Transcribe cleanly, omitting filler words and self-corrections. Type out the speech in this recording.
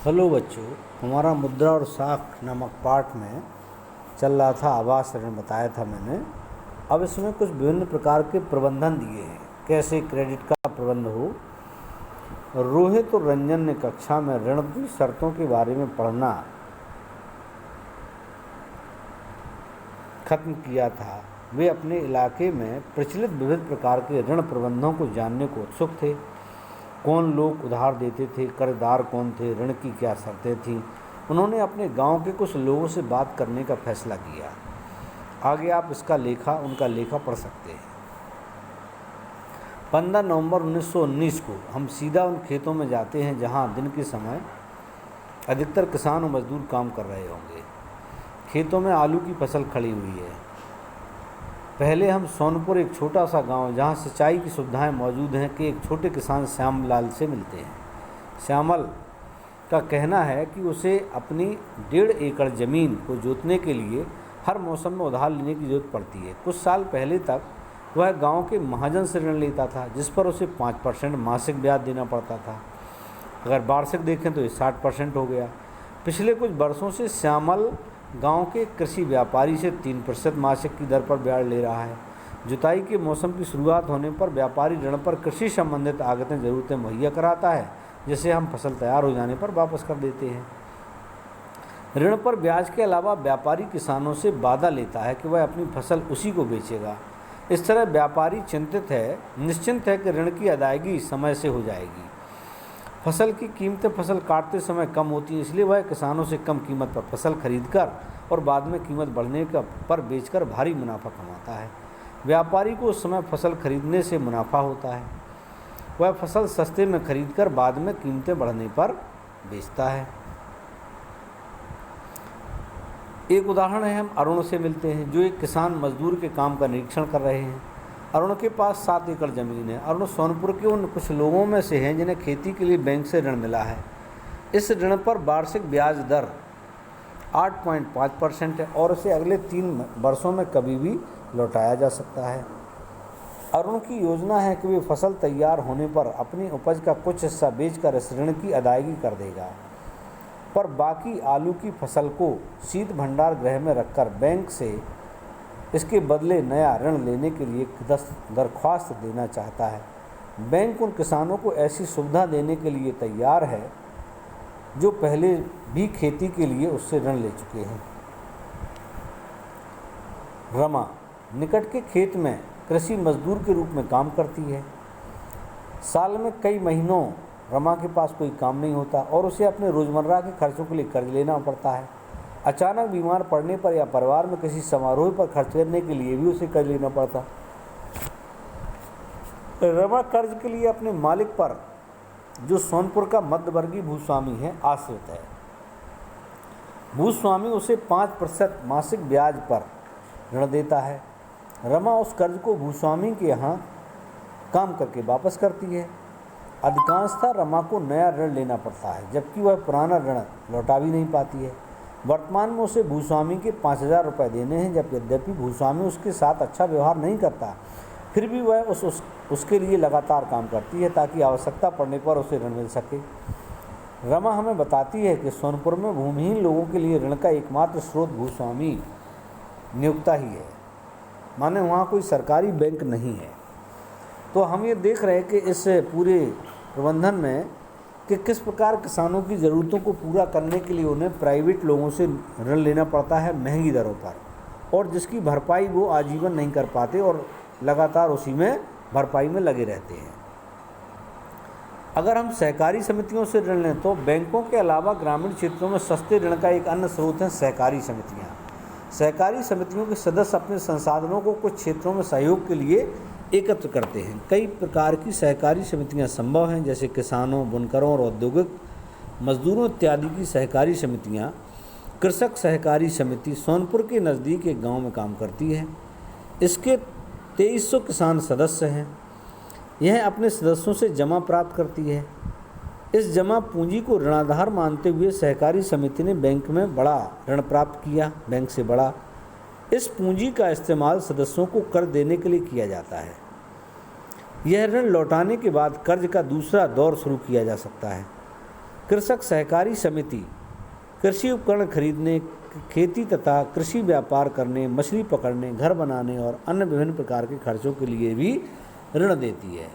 Hello बच्चों, हमारा मुद्रा और साख नामक पाठ में चल रहा था आवास ऋण, बताया था मैंने। अब इसमें कुछ विभिन्न प्रकार के प्रबंधन दिए हैं, कैसे क्रेडिट का प्रबंध हो। रोहित और रंजन ने कक्षा में ऋण की शर्तों के बारे में पढ़ना खत्म किया था। वे अपने इलाके में प्रचलित विविध प्रकार के ऋण प्रबंधों को जानने को उत्सुक थे। कौन लोग उधार देते थे, कर्जदार कौन थे, ऋण की क्या शर्तें थीं। उन्होंने अपने गांव के कुछ लोगों से बात करने का फैसला किया। आगे आप उनका लेखा पढ़ सकते हैं। 15 नवंबर 1919 को हम सीधा उन खेतों में जाते हैं जहां दिन के समय अधिकतर किसान और मजदूर काम कर रहे होंगे। खेतों में आलू की फसल खड़ी हुई है। पहले हम सोनपुर, एक छोटा सा गांव जहां सिंचाई की सुविधाएं मौजूद हैं, के एक छोटे किसान श्यामलाल से मिलते हैं। श्यामल का कहना है कि उसे अपनी 1.5 एकड़ ज़मीन को जोतने के लिए हर मौसम में उधार लेने की ज़रूरत पड़ती है। कुछ साल पहले तक वह गांव के महाजन से ऋण लेता था, जिस पर उसे 5% मासिक ब्याज देना पड़ता था। अगर वार्षिक देखें तो ये 60% हो गया। पिछले कुछ वर्षों से श्यामल गांव के कृषि व्यापारी से 3% मासिक की दर पर ब्याज ले रहा है। जुताई के मौसम की शुरुआत होने पर व्यापारी ऋण पर कृषि संबंधित आगतें ज़रूरतें मुहैया कराता है, जिसे हम फसल तैयार हो जाने पर वापस कर देते हैं। ऋण पर ब्याज के अलावा व्यापारी किसानों से वादा लेता है कि वह अपनी फसल उसी को बेचेगा। इस तरह व्यापारी निश्चिंत है कि ऋण की अदायगी समय से हो जाएगी। फसल की कीमतें फसल काटते समय कम होती हैं, इसलिए वह किसानों से कम कीमत पर फसल खरीदकर और बाद में कीमत बढ़ने पर बेचकर भारी मुनाफा कमाता है। व्यापारी को उस समय फसल खरीदने से मुनाफा होता है। वह फसल सस्ते में खरीदकर बाद में कीमतें बढ़ने पर बेचता है। एक उदाहरण है, हम अरुण से मिलते हैं, जो एक किसान मजदूर के काम का निरीक्षण कर रहे हैं। अरुण के पास 7 एकड़ ज़मीन है। अरुण सोनपुर के उन कुछ लोगों में से हैं जिन्हें खेती के लिए बैंक से ऋण मिला है। इस ऋण पर वार्षिक ब्याज दर 8.5% है और इसे अगले 3 वर्षों में कभी भी लौटाया जा सकता है। अरुण की योजना है कि वे फसल तैयार होने पर अपनी उपज का कुछ हिस्सा बेचकर इस ऋण की अदायगी कर देगा, पर बाकी आलू की फसल को शीत भंडार गृह में रखकर बैंक से इसके बदले नया ऋण लेने के लिए दरख्वास्त देना चाहता है। बैंक उन किसानों को ऐसी सुविधा देने के लिए तैयार है जो पहले भी खेती के लिए उससे ऋण ले चुके हैं। रमा निकट के खेत में कृषि मजदूर के रूप में काम करती है। साल में कई महीनों रमा के पास कोई काम नहीं होता और उसे अपने रोज़मर्रा के खर्चों के लिए कर्ज लेना पड़ता है। अचानक बीमार पड़ने पर या परिवार में किसी समारोह पर खर्च करने के लिए भी उसे कर्ज लेना पड़ता। रमा कर्ज के लिए अपने मालिक पर, जो सोनपुर का मध्यवर्गीय भूस्वामी है, आश्रित है। भूस्वामी उसे 5% मासिक ब्याज पर ऋण देता है। रमा उस कर्ज को भूस्वामी के यहाँ काम करके वापस करती है। अधिकांशतः रमा को नया ऋण लेना पड़ता है, जबकि वह पुराना ऋण लौटा भी नहीं पाती है। वर्तमान में उसे भूस्वामी के 5,000 रुपये देने हैं। जब यद्यपि भूस्वामी उसके साथ अच्छा व्यवहार नहीं करता, फिर भी वह उसके लिए लगातार काम करती है ताकि आवश्यकता पड़ने पर उसे ऋण मिल सके। रमा हमें बताती है कि सोनपुर में भूमिहीन लोगों के लिए ऋण का एकमात्र स्रोत भूस्वामी नियोक्ता ही है, माने वहाँ कोई सरकारी बैंक नहीं है। तो हम ये देख रहे हैं कि इस पूरे प्रबंधन में कि किस प्रकार किसानों की ज़रूरतों को पूरा करने के लिए उन्हें प्राइवेट लोगों से ऋण लेना पड़ता है महंगी दरों पर, और जिसकी भरपाई वो आजीवन नहीं कर पाते और लगातार उसी में भरपाई में लगे रहते हैं। अगर हम सहकारी समितियों से ऋण लें तो बैंकों के अलावा ग्रामीण क्षेत्रों में सस्ते ऋण का एक अन्य स्रोत है सहकारी समितियाँ। सहकारी समितियों के सदस्य अपने संसाधनों को कुछ क्षेत्रों में सहयोग के लिए एकत्र करते हैं। कई प्रकार की सहकारी समितियां संभव हैं, जैसे किसानों, बुनकरों और औद्योगिक मजदूरों इत्यादि की सहकारी समितियां। कृषक सहकारी समिति सोनपुर के नज़दीक एक गांव में काम करती है। इसके 2300 किसान सदस्य हैं। यह अपने सदस्यों से जमा प्राप्त करती है। इस जमा पूंजी को ऋणाधार मानते हुए सहकारी समिति ने बैंक में बड़ा ऋण प्राप्त किया, बैंक से बड़ा। इस पूंजी का इस्तेमाल सदस्यों को कर्ज देने के लिए किया जाता है। यह ऋण लौटाने के बाद कर्ज का दूसरा दौर शुरू किया जा सकता है। कृषक सहकारी समिति कृषि उपकरण खरीदने, खेती तथा कृषि व्यापार करने, मछली पकड़ने, घर बनाने और अन्य विभिन्न प्रकार के खर्चों के लिए भी ऋण देती है।